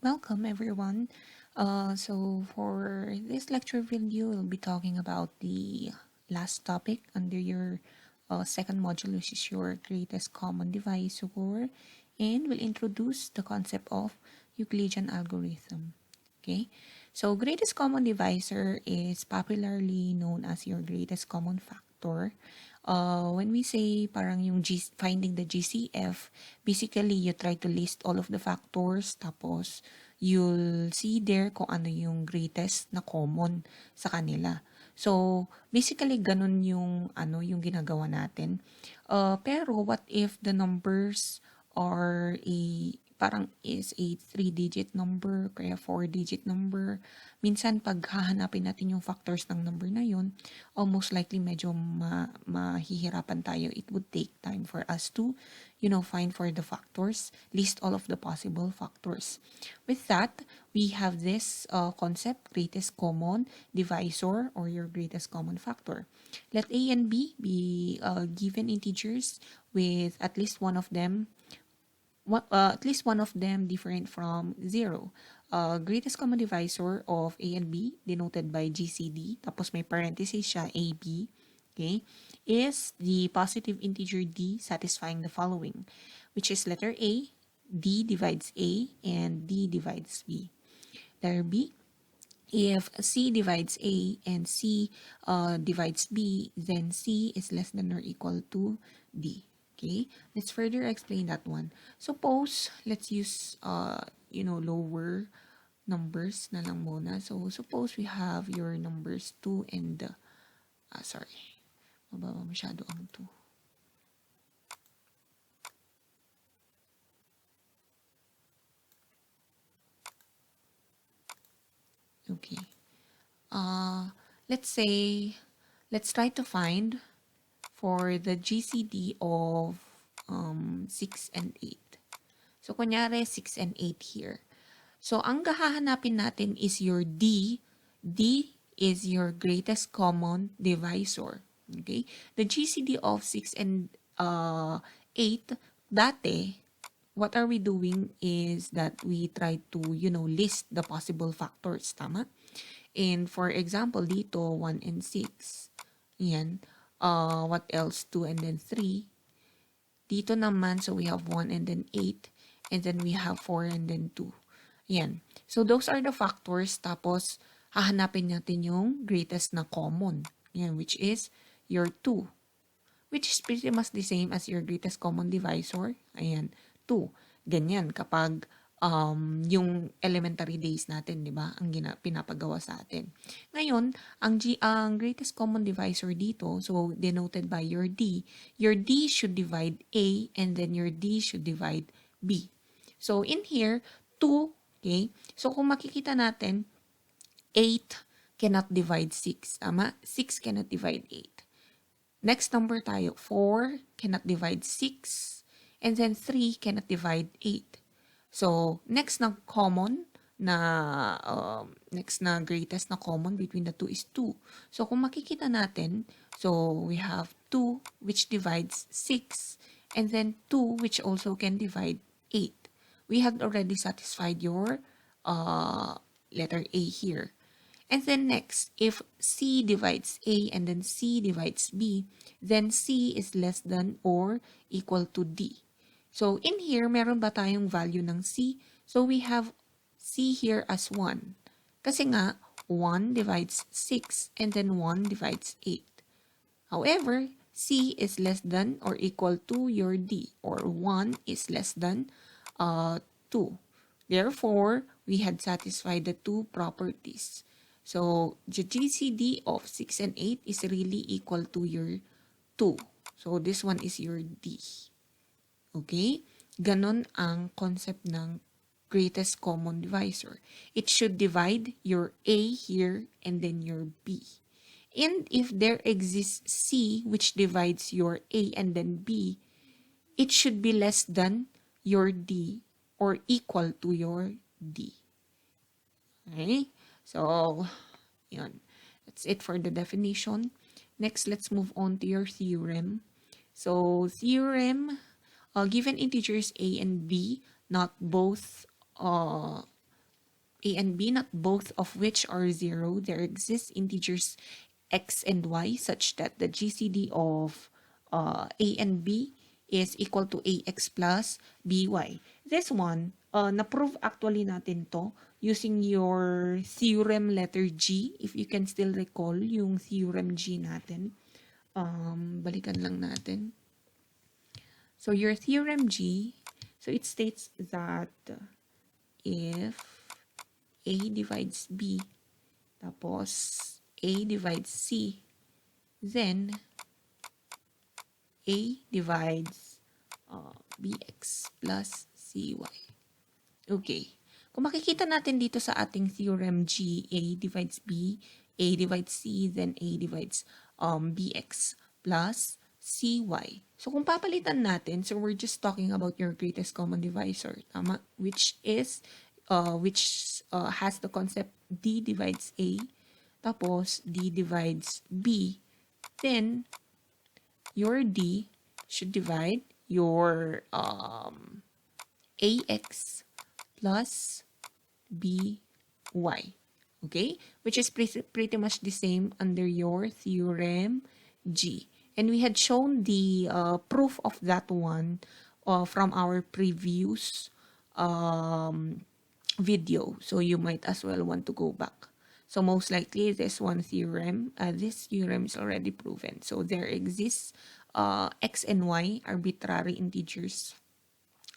Welcome everyone. So for this lecture video, we'll be talking about the last topic under your second module, which is your greatest common divisor, and we'll introduce the concept of Euclidean algorithm. Okay, so greatest common divisor is popularly known as your greatest common factor. When we say parang yung finding the GCF, basically you try to list all of the factors, tapos you'll see there kung ano yung greatest na common sa kanila. So, basically ganun yung yung ginagawa natin. Pero what if the numbers are parang is a 3-digit number, kaya 4-digit number. Minsan, pag hahanapin natin yung factors ng number na yun, most likely medyo mahihirapan tayo. It would take time for us to, find for the factors, list all of the possible factors. With that, we have this concept, greatest common divisor or your greatest common factor. Let A and B be given integers with at least one of them different from 0. Greatest common divisor of A and B, denoted by GCD, tapos may parenthesis siya, AB, okay, is the positive integer D satisfying the following, which is letter A, D divides A, and D divides B. Letter B, if C divides A and C divides B, then C is less than or equal to D. Okay, let's further explain that one. Suppose, let's use, lower numbers na lang muna. So, suppose we have your numbers 2 and, mababa masyado ang 2. Okay. Let's try to find for the GCD of 6 and 8. So, kunyari, 6 and 8 here. So, ang hahanapin natin is your D. D is your greatest common divisor. Okay? The GCD of 6 and 8, dati, what are we doing is that we try to, list the possible factors. Tama? And for example, dito, 1 and 6. Yan. What else? 2 and then 3. Dito naman, so we have 1 and then 8. And then we have 4 and then 2. Yan. So those are the factors. Tapos, hahanapin natin yung greatest na common. Yan, which is your 2. Which is pretty much the same as your greatest common divisor. Ayan, 2. Ganyan kapag yung elementary days natin, di ba? Ang pinapagawa sa atin. Ngayon, ang greatest common divisor dito, so denoted by your D should divide A and then your D should divide B. So in here, 2, okay? So kung makikita natin, 8 cannot divide 6, tama? 6 cannot divide 8. Next number tayo, 4 cannot divide 6, and then 3 cannot divide 8. So, next na common next na greatest na common between the two is 2. So, kung makikita natin, so we have 2 which divides 6, and then 2 which also can divide 8. We have already satisfied your letter A here. And then next, if C divides A and then C divides B, then C is less than or equal to D. So, in here, meron ba tayong value ng C? So, we have C here as 1. Kasi nga, 1 divides 6 and then 1 divides 8. However, C is less than or equal to your D, or 1 is less than 2. Therefore, we had satisfied the two properties. So, the GCD of 6 and 8 is really equal to your 2. So, this one is your D. Okay? Ganon ang concept ng greatest common divisor. It should divide your A here and then your B. And if there exists C which divides your A and then B, it should be less than your D or equal to your D. Okay? So, yun. That's it for the definition. Next, let's move on to your theorem. So, theorem, given integers A and B, not both A and B, not both of which are 0, there exist integers x and y such that the GCD of A and B is equal to ax plus by. This one, na-prove actually natin to using your theorem letter G. If you can still recall yung theorem G natin. Balikan lang natin. So your theorem G, so it states that if A divides B, tapos A divides C, then A divides bx plus cy. Okay. Kung makikita natin dito sa ating theorem G, A divides B, A divides C, then A divides bx plus cy. So kung papalitan natin, so we're just talking about your greatest common divisor, tama? Which has the concept D divides A, tapos D divides B, then your D should divide your AX plus BY. Okay? Which is pretty much the same under your theorem G. And we had shown the proof of that one from our previous video. So you might as well want to go back. So most likely this theorem is already proven. So there exists x and y arbitrary integers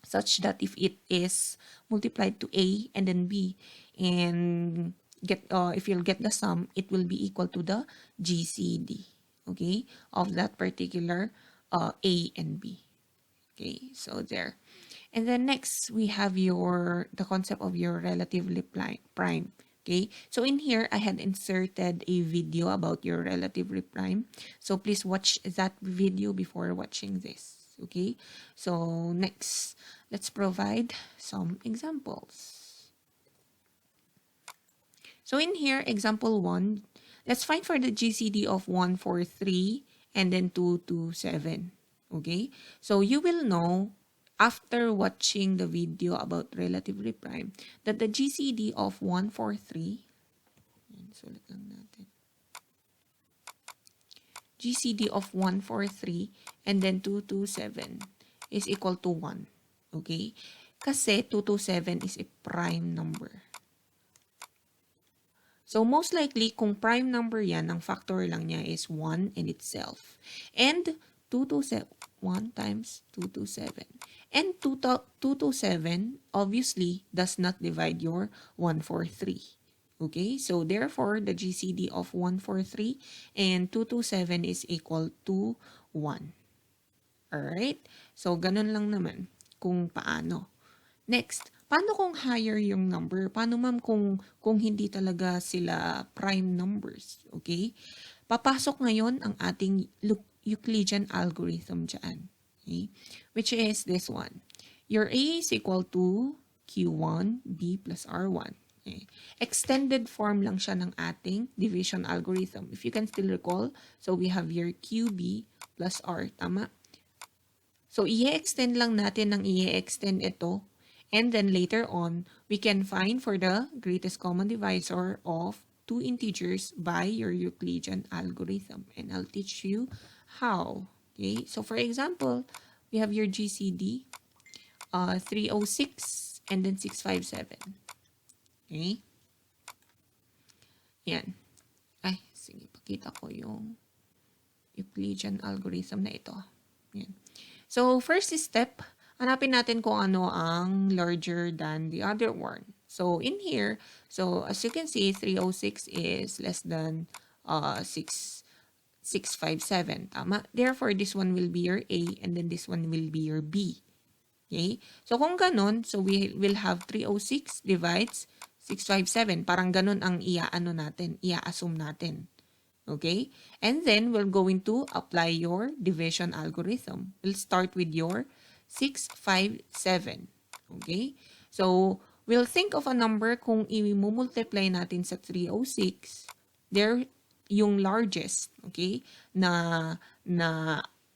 such that if it is multiplied to a and then b and if you'll get the sum, it will be equal to the GCD, okay, of that particular a and b. Okay, so there. And then next we have the concept of your relatively prime. Okay, so in here I had inserted a video about your relatively prime. So please watch that video before watching this. Okay, so next let's provide some examples. So in here, example 1, let's find for the GCD of 1, 4, 3 and then 2, 2, 7. Okay, so you will know after watching the video about relatively prime that the GCD of 1, 4, 3, sulit lang natin. GCD of 1, 4, 3 and then 2, 2, 7 is equal to 1. Okay? Kasi 2, 2, 7 is a prime number. So most likely, kung prime number yan, ang factor lang niya is 1 in itself. And 227, 1 times 227. And 227 obviously does not divide your 143. Okay, so therefore the GCD of 143 and 227 is equal to 1. Alright, so ganun lang naman kung paano. Next, paano kung higher yung number? Paano ma'am kung hindi talaga sila prime numbers? Okay, papasok ngayon ang ating Euclidean algorithm dyan. Okay? Which is this one. Your A is equal to Q1, B plus R1. Okay? Extended form lang siya ng ating division algorithm. If you can still recall, so we have your QB plus R. Tama? So, i-extend lang natin ng i-extend ito. And then later on, we can find for the greatest common divisor of two integers by your Euclidean algorithm. And I'll teach you how. Okay, so for example, we have your GCD, 306 and then 657. Okay? Yan. Ay, sige, pakita ko yung Euclidean algorithm na ito. Yan. So, first step, hanapin natin kung ano ang larger than the other one. So, in here, so as you can see, 306 is less than 657. Tama? Therefore, this one will be your A and then this one will be your B. Okay? So, kung ganun, so we will have 306 divides 657. Parang ganun ang ia-assume natin. Okay? And then, we're going to apply your division algorithm. We'll start with your 657. Okay? So, we'll think of a number kung i-multiply natin sa 306. There, yung largest, okay, na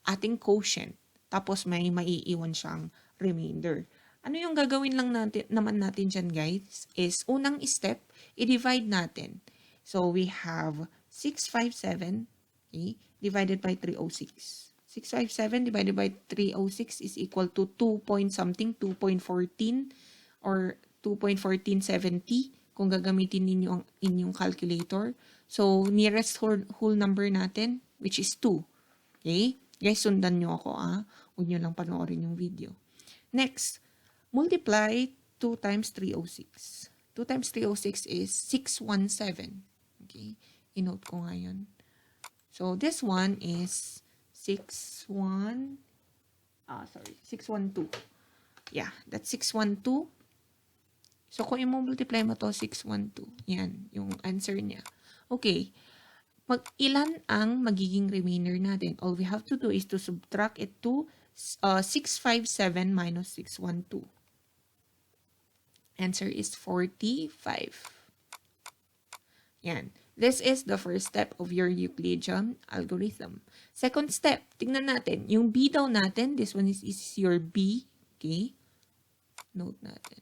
ating quotient. Tapos may maiiwan siyang remainder. Ano yung gagawin lang natin dyan, guys, is unang step, i-divide natin. So, we have 657, okay, divided by 306. 657 divided by 306 is equal to 2 point something, 2.14 or 2.1470 kung gagamitin ninyo ang inyong calculator. So, nearest whole number natin, which is 2. Okay? Guys, sundan nyo ako, Huwag nyo lang panoorin yung video. Next, multiply 2 times 306. 2 times 306 is 617. Okay? I-note ko nga yun. So, this one is 612. Yeah, that's 612. So, kung i-multiply mo to, 612. Yan, yung answer niya. Okay. Ilan ang magiging remainder natin? All we have to do is to subtract it to 657 minus 612. Answer is 45. Yan. This is the first step of your Euclidean algorithm. Second step, tingnan natin. Yung B daw natin, this one is your B. Okay? Note natin.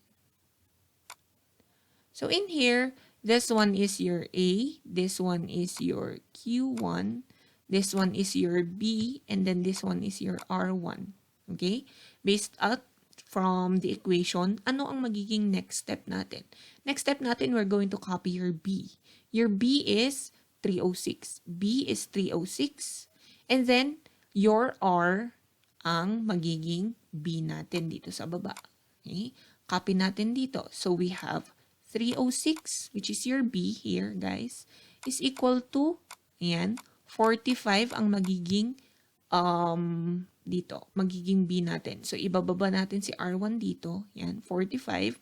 So in here, this one is your A, this one is your Q1, this one is your B, and then this one is your R1. Okay? Based out from the equation, ano ang magiging next step natin? Next step natin, we're going to copy your B. Your B is 306. B is 306. And then, your R ang magiging B natin dito sa baba. Okay? Copy natin dito. So, we have 306, which is your B here, guys, is equal to, ayan, 45 ang magiging, dito, magiging B natin. So, ibababa natin si R1 dito, ayan, 45.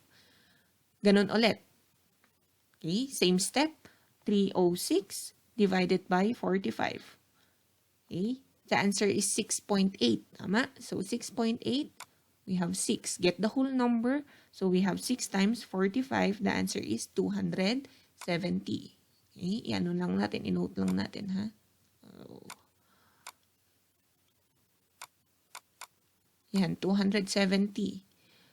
Ganun ulit. Okay, same step. 306 divided by 45. Okay? The answer is 6.8. Tama? So, 6.8, we have 6. Get the whole number. So, we have 6 times 45. The answer is 270. Okay? Iano lang natin. I-note lang natin, ha? Yan, 270.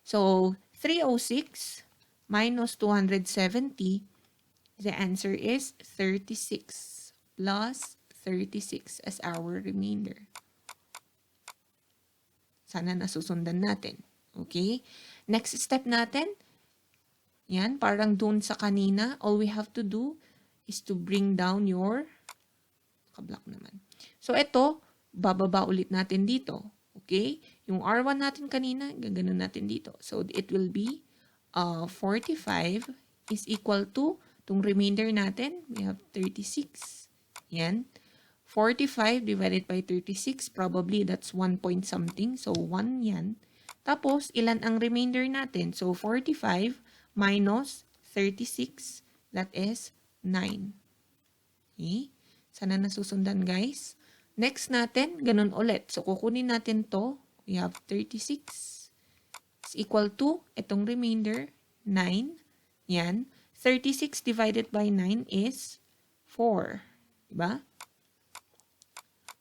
So, 306 minus 270, the answer is 36 plus 36 as our remainder. Sana nasusundan natin. Okay? Next step natin, yan, parang dun sa kanina, all we have to do is to bring down your, kablock naman. So, ito, bababa ulit natin dito. Okay? Yung R1 natin kanina, gaganon natin dito. So, it will be 45 is equal to itong remainder natin, we have 36. Yan. 45 divided by 36, probably that's 1 point something. So, 1 yan. Tapos, ilan ang remainder natin? So, 45 minus 36, that is 9. Okay? Sana nasusundan, guys. Next natin, ganun ulit. So, kukunin natin to. We have 36 is equal to, itong remainder, 9. Yan. 36 divided by 9 is 4. Diba?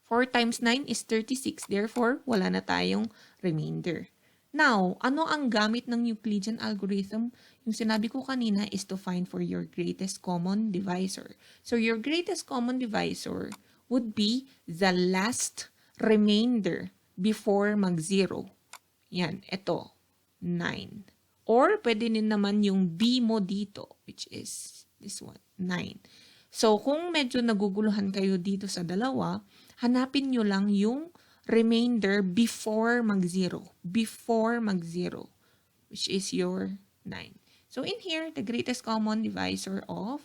4 times 9 is 36. Therefore, wala na tayong remainder. Now, ano ang gamit ng Euclidean algorithm? Yung sinabi ko kanina is to find for your greatest common divisor. So, your greatest common divisor would be the last remainder before mag-0. Yan, ito, 9. Or, pwede din naman yung B mo dito, which is this one, 9. So, kung medyo naguguluhan kayo dito sa dalawa, hanapin nyo lang yung remainder before mag-0. Before mag-0, which is your 9. So, in here, the greatest common divisor of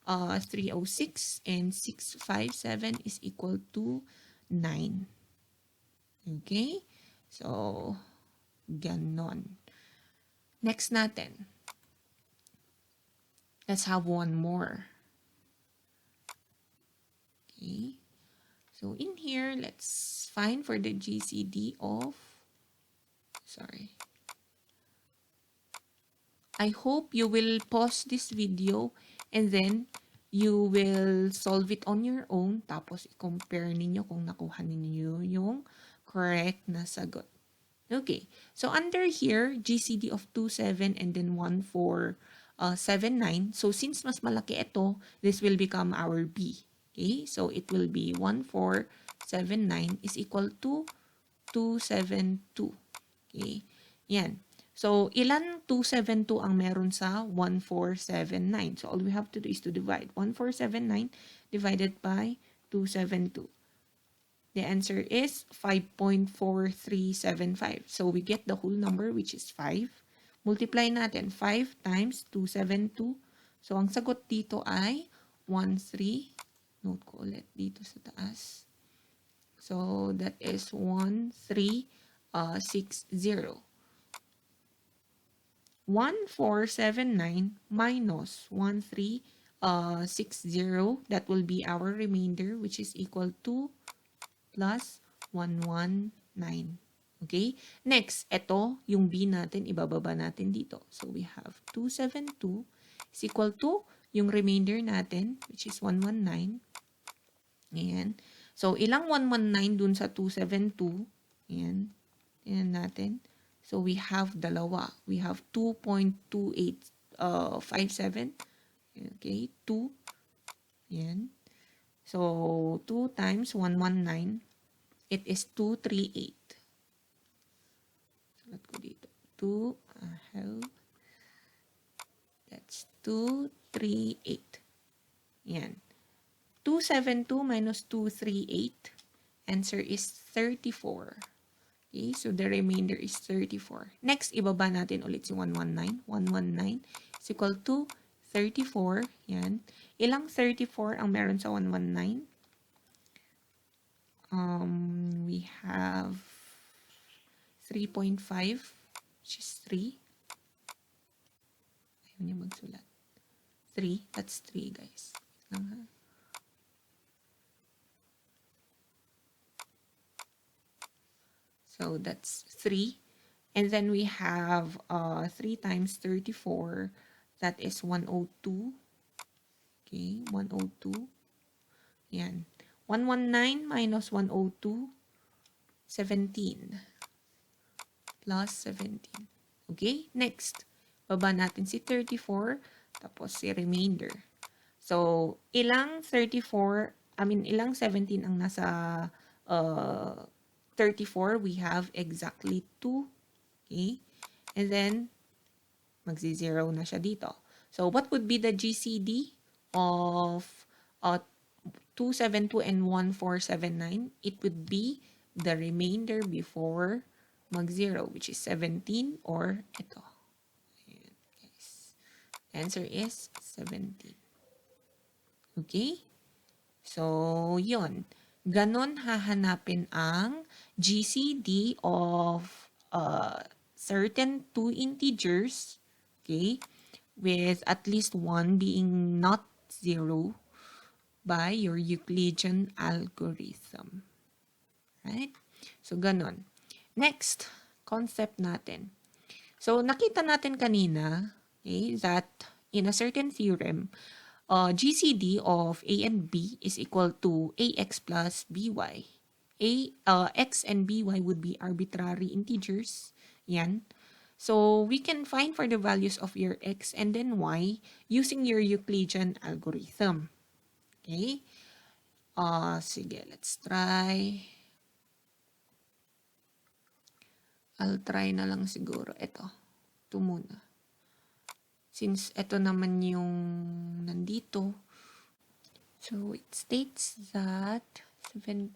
306 and 657 is equal to 9. Okay? So, ganon. Next natin. Let's have one more. Okay. So, in here, let's find for the GCD of, I hope you will pause this video and then you will solve it on your own. Tapos, i-compare ninyo kung nakuha ninyo yung correct na sagot. Okay. So under here, GCD of 2, 7, and then 1, 4, 7, 9. So since mas malaki ito, this will become our B. Okay. So it will be 1, 4, 7, 9 is equal to 2, 7, 2. Okay. Yan. So, ilan 272 ang meron sa 1479? So, all we have to do is to divide 1479 divided by 272. The answer is 5.4375. So, we get the whole number which is 5. Multiply natin 5 times 272. So, ang sagot dito ay 13. Note ko ulit dito sa taas. So, that is 1360. 1479 minus 1360, that will be our remainder, which is equal to plus 119. Okay? Next, ito, yung B natin, ibababa natin dito. So, we have 272 is equal to yung remainder natin, which is 119. Ayan. So, ilang 119 dun sa 272? Ayan. Tingnan natin. So, we have dalawa. We have 2.2857. Okay, 2. Yan. So, 2 times 119, it is 238. Sulat ko dito. 2, that's 238. Yan. 272 minus 238, answer is 34. Okay, so the remainder is 34. Next, ibaba natin ulit si 119. 119 is equal to 34. Yan. Ilang 34 ang meron sa 119? We have 3.5, which is 3. Ayaw niya magsulat. 3, that's 3, guys. Wait lang, ha? So that's 3. And then we have 3 times 34. That is 102. Okay, 102. Yan. 119 minus 102, 17. Plus 17. Okay, next. Baba natin si 34. Tapos si remainder. So, ilang 17 ang nasa 34, we have exactly 2. Okay? And then, magzi-zero na siya dito. So, what would be the GCD of 272 and 1479? It would be the remainder before mag-zero, which is 17 or ito. Ayan, guys. The answer is 17. Okay? So, yun. Ganon hahanapin ang GCD of certain two integers, okay, with at least one being not 0 by your Euclidean algorithm. Right? So, ganon. Next, concept natin. So, nakita natin kanina, okay, that in a certain theorem, GCD of A and B is equal to AX plus BY. X and BY would be arbitrary integers. Yan. So, we can find for the values of your X and then Y using your Euclidean algorithm. Okay? Sige, let's try. I'll try na lang siguro. Ito muna. Since ito naman yung nandito. So, it states that 17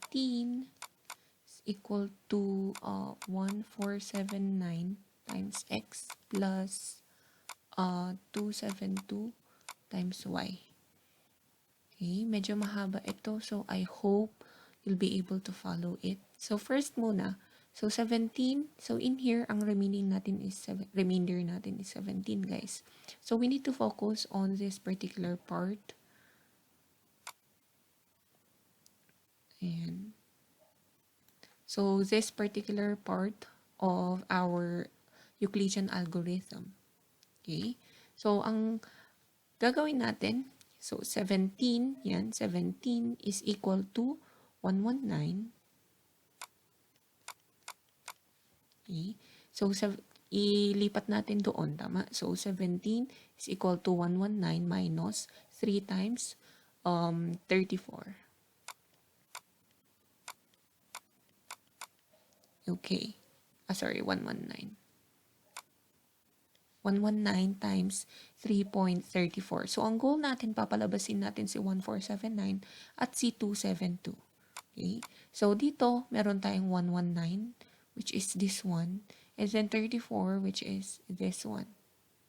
is equal to 1479 times x plus 272 times y. Okay, medyo mahaba ito. So, I hope you'll be able to follow it. So, first muna. So, 17. So, in here, ang remainder natin is 17, guys. So, we need to focus on this particular part. And so, this particular part of our Euclidean algorithm. Okay? So, ang gagawin natin, so 17, yan, 17 is equal to 119 Okay? So, ilipat natin doon, tama? So, 17 is equal to 119 minus 3 times 34. Okay. Sorry, 119. 119 times 3.34. So, ang goal natin, papalabasin natin si 1479 at si 272. Okay? So, dito, meron tayong 119, which is this one. And then 34, which is this one.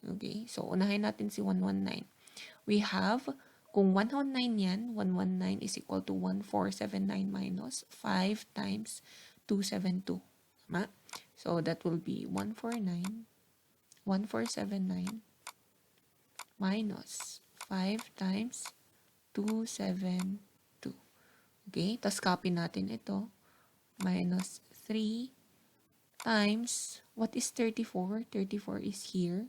Okay? So, unahin natin si 119. We have, kung 119 yan, 119 is equal to 1479 minus 5 times 272. Tama? So, that will be 1479 minus 5 times 272. Okay? Tapos copy natin ito. Minus 3 times, what is 34? 34 is here.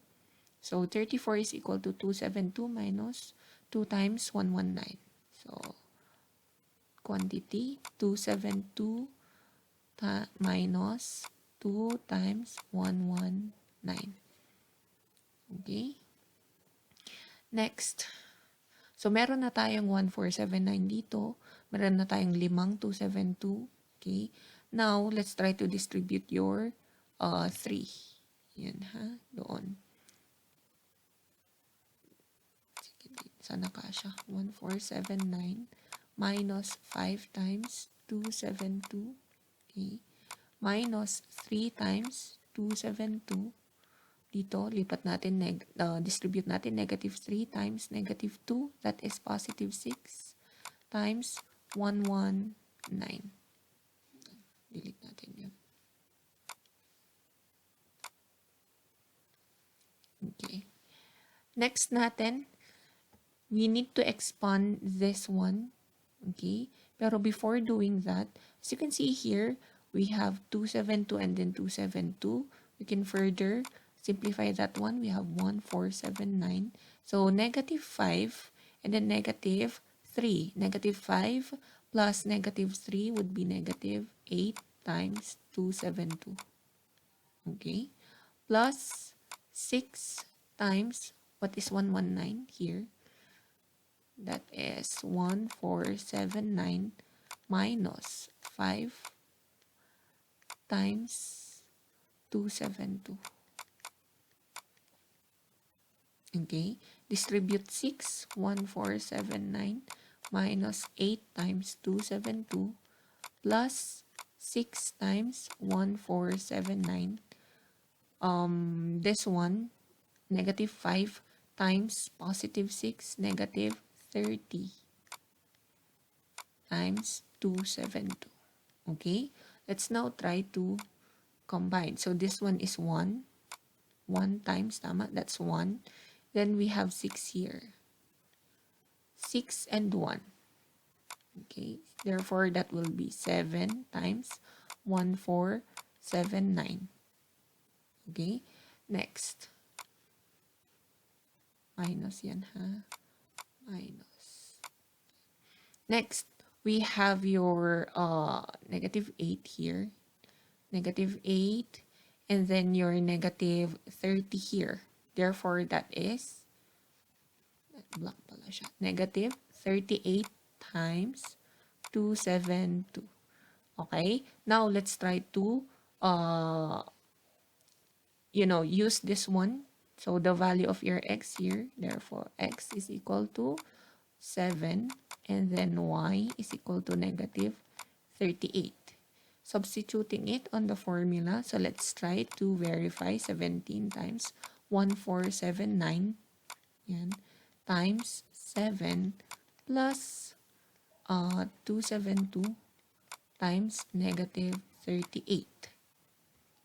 So, 34 is equal to 272 minus 2 times 119. So, quantity, 272 minus 2 times 119. Okay? Next. So, meron na tayong 1479 dito. Meron na tayong 5 272. Okay? Now, let's try to distribute your 3. Yan ha, doon. Sige, sana kasha. 1479 minus 5 times 272. Okay? Minus 3 times 272. Dito, lipat natin, distribute natin negative 3 times negative 2. That is positive 6 times 119. Delete natin yun. Okay. Next natin, we need to expand this one. Okay. Pero before doing that, as you can see here, we have 272 and then 272. We can further simplify that one. We have 1479. So, negative 5 and then negative 3. Negative 5 plus negative 3 would be negative 8 times 272. Okay? Plus 6 times, what is 119 here? That is 1479 minus 5 times 272. Okay? Distribute 6, 1479 minus 8 times 272 plus 6 times 1479. This one, negative 5 times positive 6, negative 30 times 272. Okay? Let's now try to combine. So this one is 1. 1 times, tama? That's 1. Then we have 6 here. 6 and 1. Okay? Therefore, that will be 7 times 1479. Okay? Next. Minus yan ha. Minus. Next, we have your negative 8 here. Negative 8. And then your negative 30 here. Therefore, that is, black pala siya, negative 38 times 272. Okay? Now, let's try to, use this one. So, the value of your x here, therefore, x is equal to 7, and then y is equal to negative 38. Substituting it on the formula, so let's try to verify 17 times 1479 yan, times 7 plus 272 times negative 38.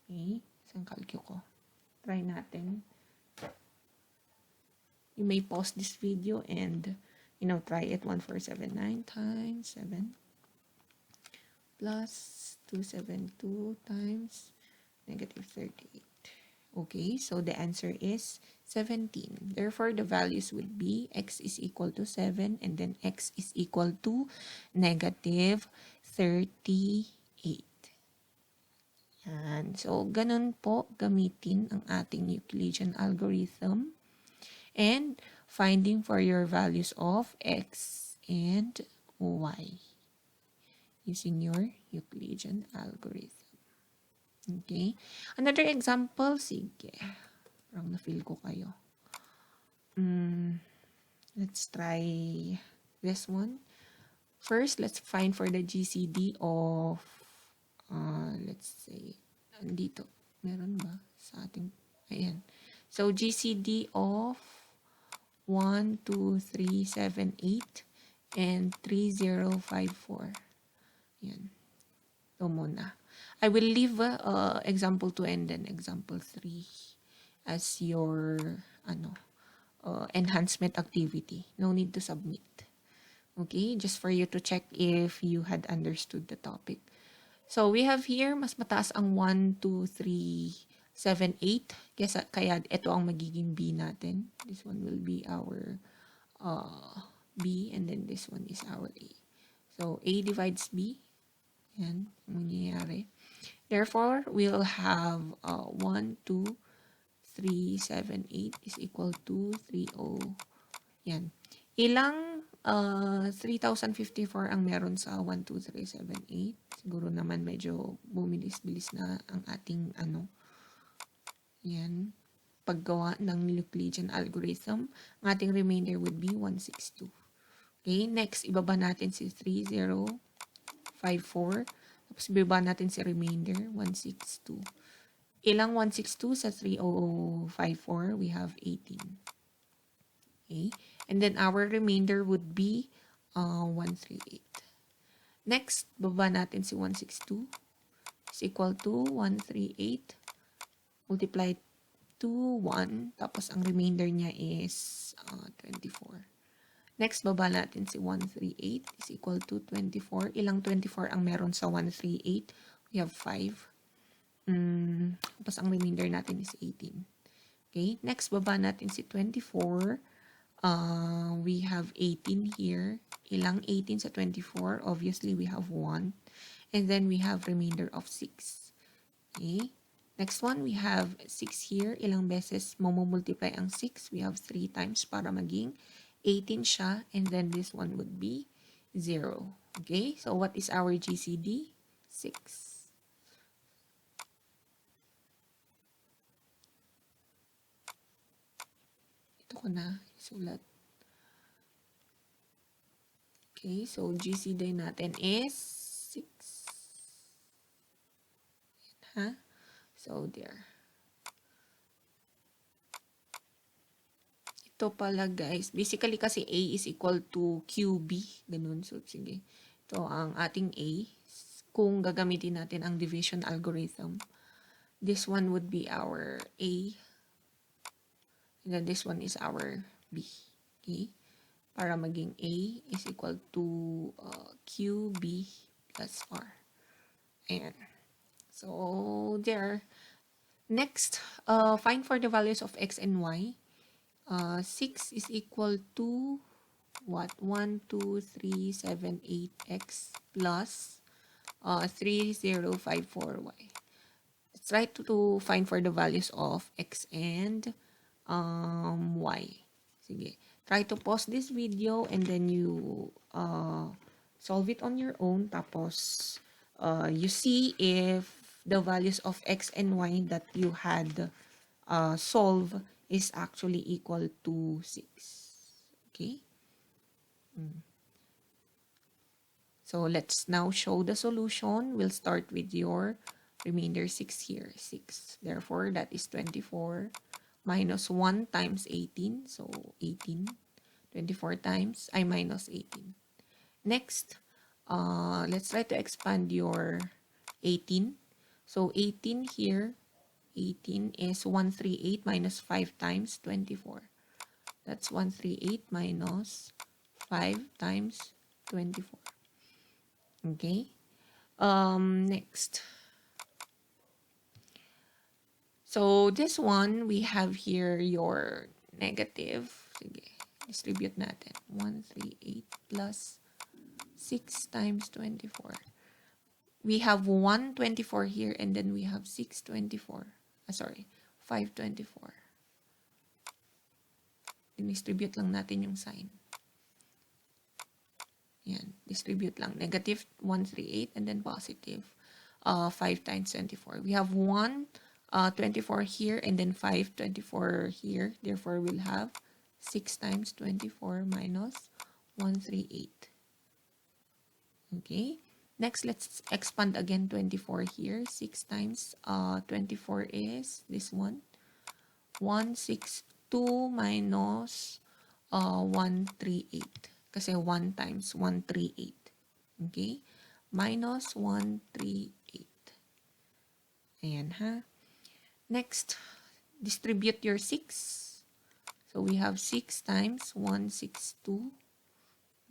Okay, isang kalkyo ko. Try natin. You may pause this video and, try it. 1479 times 7 plus 272 times negative 38. Okay, so the answer is 17. Therefore, the values would be x is equal to 7 and then x is equal to negative 38. Yan. So, ganun po gamitin ang ating Euclidean algorithm and finding for your values of x and y using your Euclidean algorithm. Okay? Another example, sige. Parang na-feel ko kayo. Let's try this one. First, let's find for the GCD of, let's say, andito. Meron ba sa ating, ayan. So, GCD of 1, 2, 3, 7, 8, and 3, 0, 5, 4. Yan. Ito muna. I will leave example 2 and then example 3 as your enhancement activity. No need to submit. Okay? Just for you to check if you had understood the topic. So, we have here, mas mataas ang 1, 2, 3, 7, 8. Kaya ito ang magiging B natin. This one will be our B and then this one is our A. So, A divides B. Yan, ang mangyayari. Therefore, we'll have 1, 2, 3, 7, 8 is equal to 3, 0. Yan. Ilang 3,054 ang meron sa 1, 2, 3, 7, 8. Siguro naman medyo bumilis-bilis na ang ating yan. Paggawa ng Euclidean algorithm. Ang ating remainder would be 162. Okay, next, ibaba natin si 3054. Tapos, ibaba natin si remainder, 162. Ilang 162 sa 3054? We have 18. Okay, and then our remainder would be 138. Next, baba natin si 162 is equal to 138 multiplied to 1. Tapos, ang remainder niya is 24. Next, baba natin si 138 is equal to 24. Ilang 24 ang meron sa 138? We have 5. Tapos, ang remainder natin is 18. Okay? Next, baba natin si 24. We have 18 here. Ilang 18 sa 24? Obviously, we have 1. And then, we have remainder of 6. Okay? Next one, we have 6 here. Ilang beses multiply ang 6? We have 3 times para maging 18 siya, and then this one would be 0. Okay, so what is our GCD? 6. Ito ko na isulat. Okay, so GCD natin is 6. Yan, ha? So, there. Ito pala guys, basically kasi A is equal to QB, ganun. So, sige. Ito ang ating A. Kung gagamitin natin ang division algorithm, this one would be our A. And then this one is our B. Okay? Para maging A is equal to QB plus R. Ayan. So, there. Next, find for the values of X and Y. 6 is equal to what? 1, 2, 3, 7, 8x plus 3, 0, 5, 4, y. Let's try to find for the values of x and y. Sige. Try to pause this video and then you solve it on your own. Tapos you see if the values of x and y that you had solved is actually equal to 6. Okay? So, let's now show the solution. We'll start with your remainder 6 here. 6. Therefore, that is 24 minus 1 times 18. So, 18. 24 times, I minus 18. Next, let's try to expand your 18. So, 18 here, 18 is 138 minus 5 times 24. That's 138 minus 5 times 24. Okay. Next. So, this one, we have here your negative. Sige, distribute natin. 138 plus 6 times 24. we have 124 here, and then we have 624. Sorry, 524. Distribute lang natin yung sign. Yan, distribute lang. Negative 138 and then positive 5 times 24. We have 24 here and then 524 here. Therefore, we'll have 6 times 24 minus 138. Okay. Next, let's expand again 24 here. 6 times 24 is this one. 162 minus 138. Kasi 1 times 138. Okay? Minus 138. Ayan ha. Next, distribute your 6. So we have 6 times 162.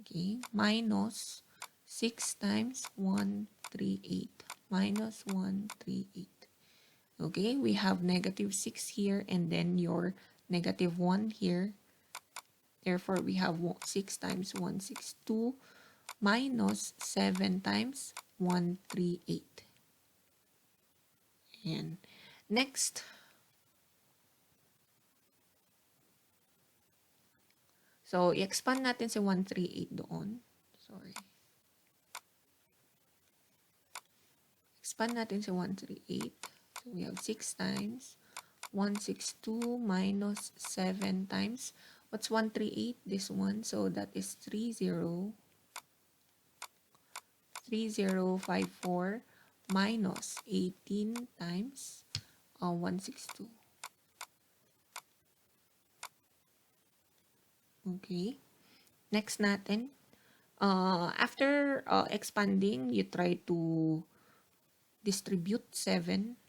Okay? Minus 6 times 138. Minus 138. Okay? We have negative 6 here and then your negative 1 here. Therefore, we have 6 times 162 minus 7 times 138. And next, so i-expand natin si 138 doon. Sorry. Expand natin si 138. So we have 6 times 162 minus 7 times, what's 138? This one. So that is 3054 minus 18 times 162. Okay. Next natin. After expanding, you try to distribute 7.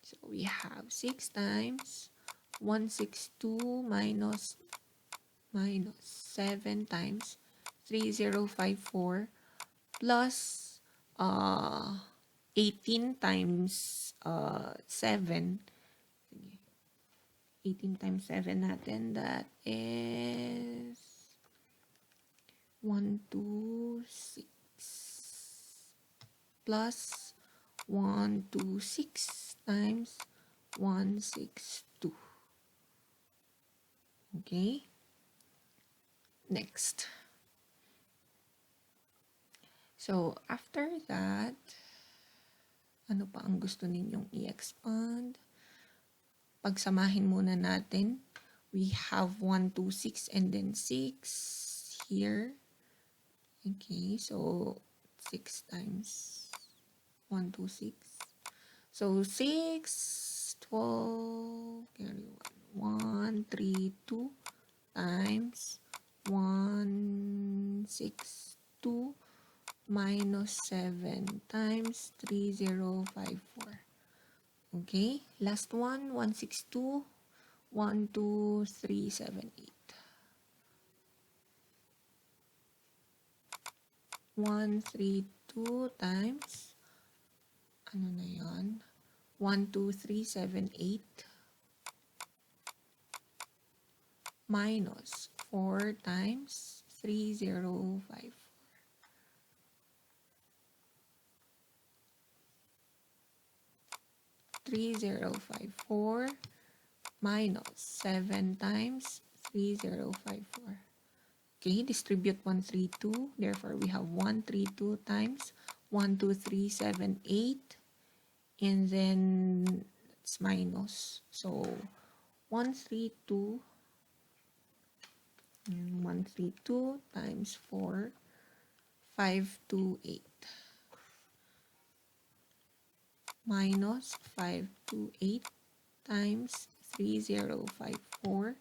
So we have 6 times 162 minus 7 times 3054 plus 18 times 7. 18 times 7 natin, that is 126 plus 126 times 162. Okay? Next. So, after that, ano pa ang gusto ninyong i-expand? Pagsamahin muna natin. We have 1, 2, 6 and then 6 here. Okay, so 6 times 1, 2, 6. So 6, 12, carry 1, 3, 2 times 1, 6, 2 minus 7 times 3054. Okay, last one, 162, 1, 2, 3, 7, 8. 1, 3, 2 times, ano na yan? 1, 2, 3, 7, 8 minus 4 times 3054. 3054 minus 7 times 3054. Okay, distribute 132. Therefore, we have 132 times 1, 2, 3, 7, 8. And then it's minus. So, 132 times 4, 528. Minus 528 times 3054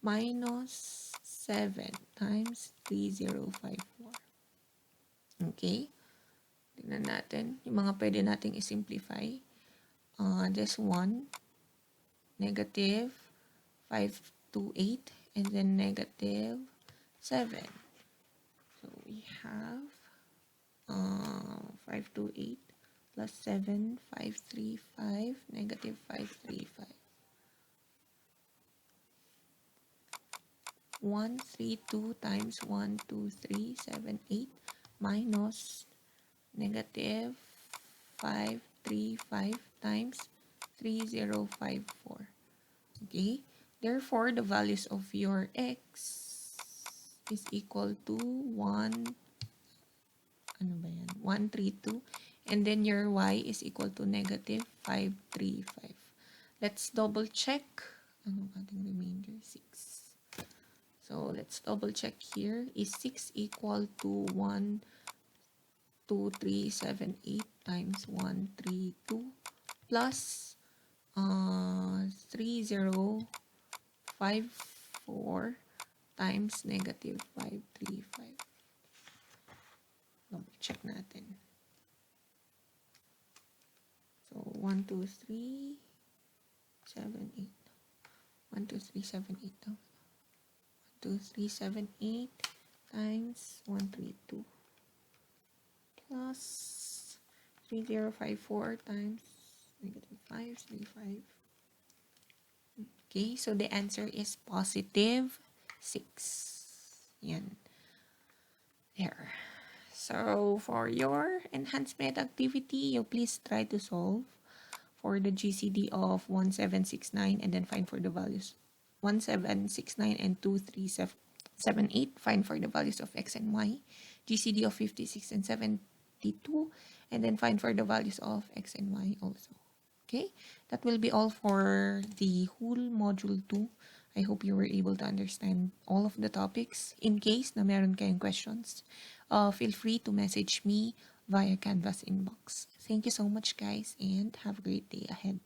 minus 7 times 3054. Okay? Tingnan natin yung mga pwede nating i-simplify. This one, negative 528 and then negative 7. So we have 528 plus 7, 535, negative 535. 132 times 1, 2, 3, 7, 8 minus negative 535 times 3054. Okay? Therefore, the values of your x is equal to 1, ano ba yan? 132. And then your y is equal to negative 535. Let's double check. Ano ating remainder? 6. So, let's double check here. Is 6 equal to 1, 2, 3, 7, 8 times 1, 3, 2 plus 3, 0, 5, 4 times negative 5, 3, 5. Double check natin. So, 1, 2, 3, 7, 8. 1, 2, 3, 7, 8. 1, 2, 3, 7, 8 times 1, 3, 2 plus 3, 0, 5, 4 times negative 5, 3, 5. Okay, so the answer is positive 6. Yan. There. So, for your enhancement activity, you please try to solve for the GCD of 1769 and then find for the values 1769 and 2378. Find for the values of x and y. GCD of 56 and 72 and then find for the values of x and y also. Okay, that will be all for the whole module 2. I hope you were able to understand all of the topics. In case na meron kayong questions, feel free to message me via Canvas inbox. Thank you so much, guys, and have a great day ahead.